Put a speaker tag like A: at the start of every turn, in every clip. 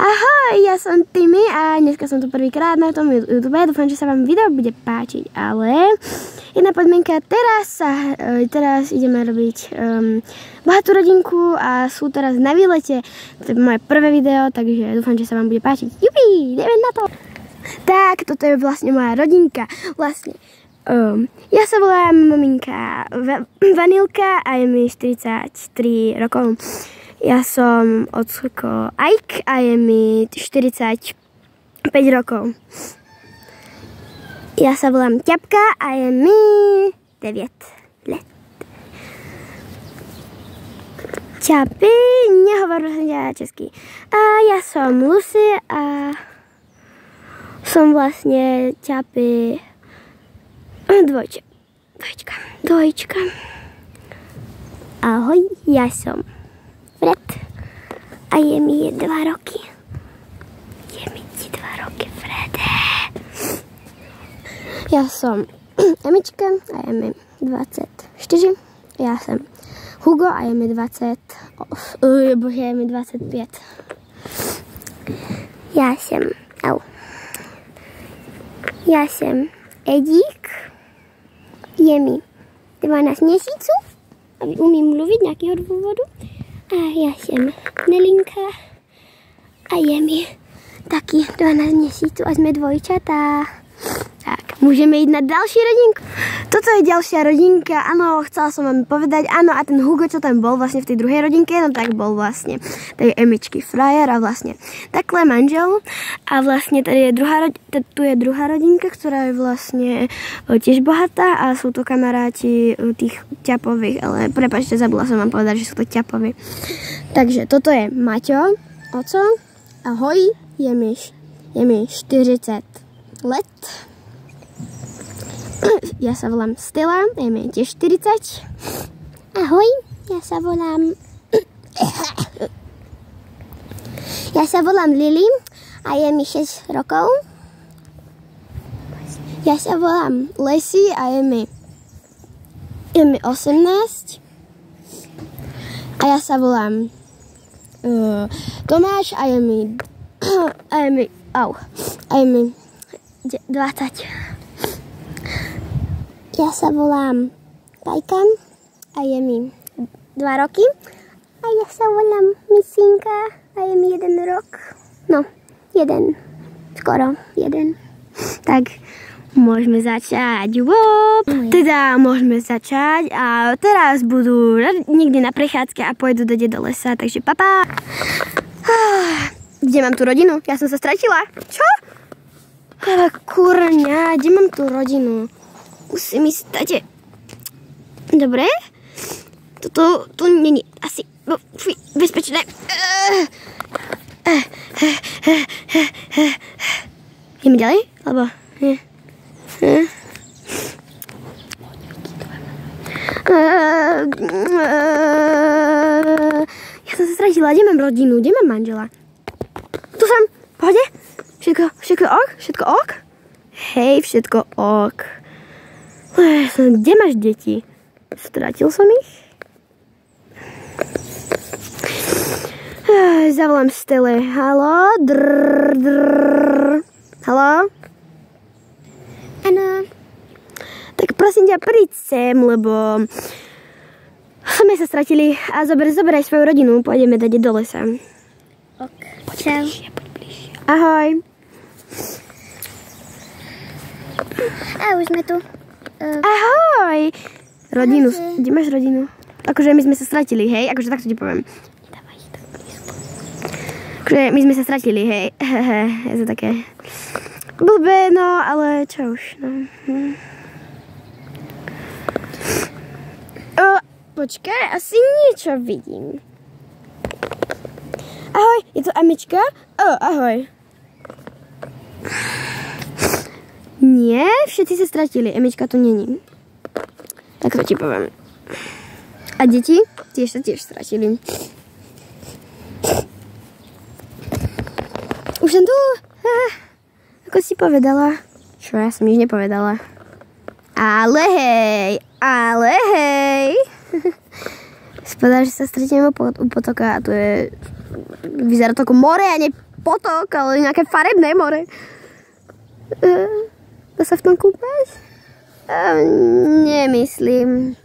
A: Ahoj, ja som Timmy a dneska som tu prvýkrát na tom YouTube. Dúfam, že sa vám video bude páčiť, ale jedna podmienka, teraz ideme robiť bohatú rodinku a sú teraz na výlete. To je moje prvé video, takže dúfam, že sa vám bude páčiť. Jupi, ideme na to! Tak, toto je vlastne moja rodinka. Vlastne, ja sa volám maminka Vanilka a je mi 43 rokov. Ja som ocko Ike a je mi 45 rokov. Ja sa volám Ťapka a je mi 9 let. Ťapy, nehovorím česky. A ja som Lucy a som vlastne Ťapy dvojčka. Ahoj, ja som Fred a je mi 2 roky. Je mi 2 roky, Frede. Ja som Emička a je mi 24. Ja som Hugo a je mi 25. Ja som Edík. Je mi 12 měsíců. Umím mluvit nějakého důvodu. A ja som Nelinka a je mi taky 12 měsíců a sme dvojčatá. Tak, môžeme ísť na ďalšiu rodinku. Toto je ďalšia rodinka, áno, chcela som vám povedať, áno, a ten Hugo, čo tam bol vlastne v tej druhej rodinke, no tak bol vlastne tej Emičky frajer a vlastne takhle manžel. A vlastne tady je tu je druhá rodinka, ktorá je vlastne tiež bohatá a sú to kamaráti tých Ťapových, ale prepáčte, zabudla som vám povedať, že sú to Ťapovi. Takže toto je Maťo, oco, ahoj, je mi 40 let. Ja sa volám Stella, je mi tiež 40. Ahoj, ja sa volám Lily a je mi 6 rokov. Ja sa volám Lesy a je mi 18. A ja sa volám Tomáš a je mi 20. Ja sa volám Kajka a je mi 2 roky. A ja sa volám Misinka a je mi 1 rok. No, 1. Skoro 1. Tak, môžeme začať. Teda môžeme začať a teraz budú niekde na prechádzke a pôjdu do lesa, takže papa. Kde mám tú rodinu? Ja som sa stratila. Čo? Ale kurňa, kde mám tú rodinu? Musím ísť tady. Dobre? Toto tu není asi bezpečné. Ideme ďalej? Alebo nie? Ja som sa stratila. Kde mám rodinu? Kde mám manžela? Tu som. Pohode? Všetko ok? Všetko ok? Hej, všetko ok. Kde máš deti? Stratil som ich? Zavolám Stelle. Haló? Haló? Áno. Tak prosím ťa, príď sem, lebo sme sa stratili a zoberaj svoju rodinu. Pôjdeme dať do lesa. Ok. Čau. Poď bližšie. Ahoj. A už sme tu. Ahoj! Rodinu. Kde máš rodinu? Akože my sme sa stratili, hej? Akože takto ti poviem. Nedávaj ich tak blízko. Akože my sme sa stratili, hej? Je to také blbé, no, ale čo už, no. Počkaj, asi niečo vidím. Ahoj, je to Emička? Ahoj. Nie, všetci sa stratili. Emička tu není. Tak to ti poviem. A deti? Tiež sa stratili. Už som tu. Ako si povedala? Čo, ja som nič nepovedala. Ale hej. Spadá, že sa stretneme u potoka a tu je... Vyzerá to ako more a ne potok, ale nejaké farebné more. Dá sa v tom kúpať? Nemyslím.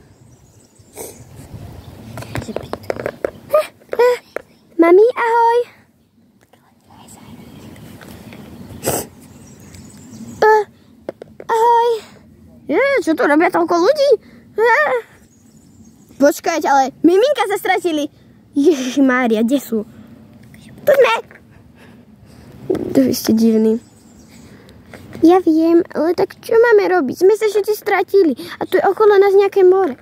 A: Mami, ahoj. Ahoj. Čo tu robia toľko ľudí? Počkajte, ale miminka sa stratili. Ježišmária, kde sú? Tu sme. To vy ste divní. Ja viem, ale tak čo máme robiť? Sme sa všetci stratili. A tu je okolo nás nejaké more.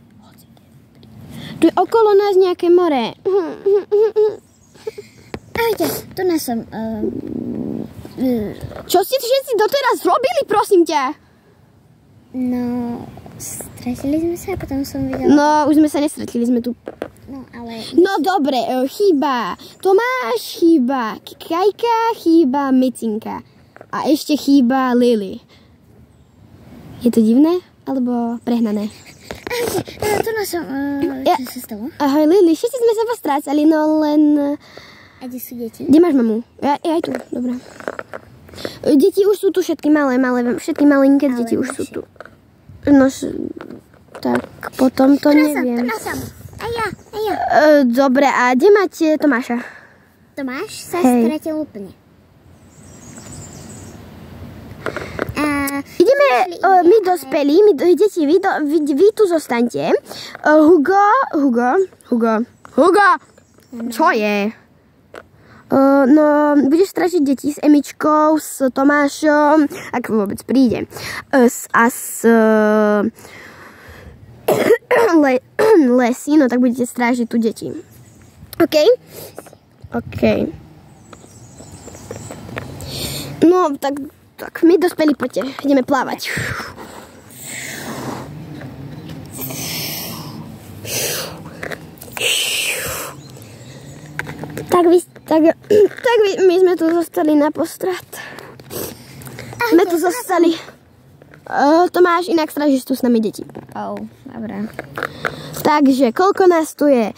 B: Ahojte, tu nás som...
A: Čo ste všetci doteraz robili, prosím ťa?
B: No, stratili sme sa a potom som videla...
A: No, už sme sa nestratili, sme tu.
B: No, ale...
A: No dobre, chýba Tomáš, chýba Kajka, chýba Micinka. A ešte chýba Lily. Je to divné? Alebo prehnané?
B: Ahojte, tu nás som... Čo sa stalo?
A: Ahoj Lily, všetci sme sa vás strácali, no len...
B: A kde sú deti?
A: Kde máš mamu? Ja aj tu, dobrá. Deti už sú tu, všetky malé, všetky malinké deti už sú tu. No, tak potom to neviem.
B: Tu nás som. A ja.
A: Dobre, a kde máte Tomáša?
B: Tomáš sa stratil úplne.
A: Ideme, my dospelí, deti, vy tu zostaňte. Hugo. Čo je? No, budeš strašiť deti s Emičkou, s Tomášom, ak vôbec príde. Lesy, no tak budete strážiť tu deti. OK? OK. No, tak my dospelí, poďte, ideme plávať. Tak my sme tu zostali na postrat. Sme tu zostali. Tomáš, inak strážiš tu s nami deti.
B: Dobré.
A: Takže, koľko nás tu je?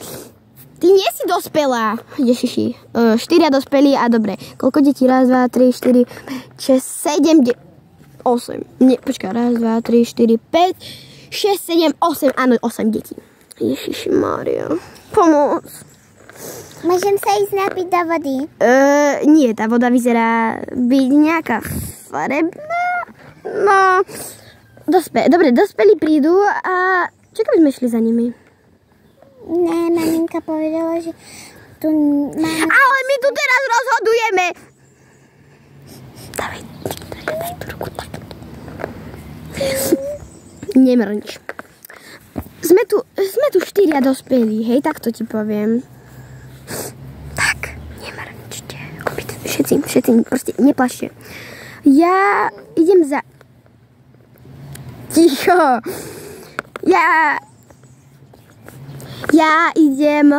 A: Ty nie si dospelá. Ježiši. 4 dospelí a dobre. Koľko detí? 1, 2, 3, 4, 6, 7, 8. Nie, počkaj. 1, 2, 3, 4, 5, 6, 7, 8. Áno, 8 detí. Ježiši Mária. Pomoc.
B: Môžem sa ísť napiť do vody?
A: Nie, tá voda vyzerá byť nejaká farebná. No, dobre, dospelí prídu a čo keby sme šli za nimi?
B: Ne, maminka povedala, že tu máme...
A: Ale my tu teraz rozhodujeme! Daj tu ruku tak. Nemrnič. Sme tu 4 dospelí, hej, tak to ti poviem. Tak, nemrničte. Všetci, proste neplašte. Ja idem za... Ticho. Ja idem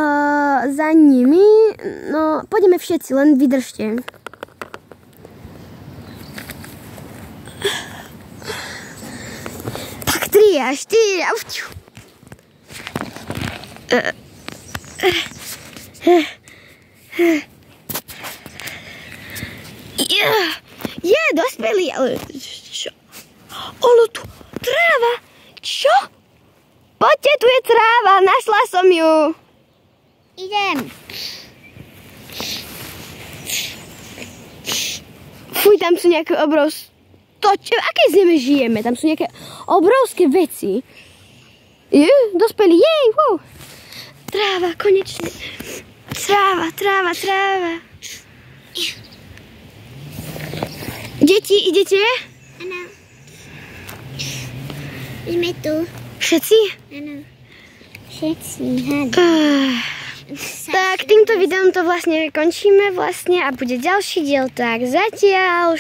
A: za nimi. No, pôjdeme všetci, len vydržte. Tak 3 a 4. Dospelí, ale čo? Ale tu tráva. Čo? Poďte, tu je tráva, našla som ju.
B: Idem.
A: Fuj, tam sú nejaké obrovské... V akej zeme žijeme? Tam sú nejaké obrovské veci. Dospelí, jej, wow. Tráva, konečne. Tráva. Deti, idete?
B: Áno. Sme tu.
A: Všetci?
B: Áno. Všetci, hádam.
A: Tak, týmto videom to vlastne končíme a bude ďalší diel, tak zatiaľ.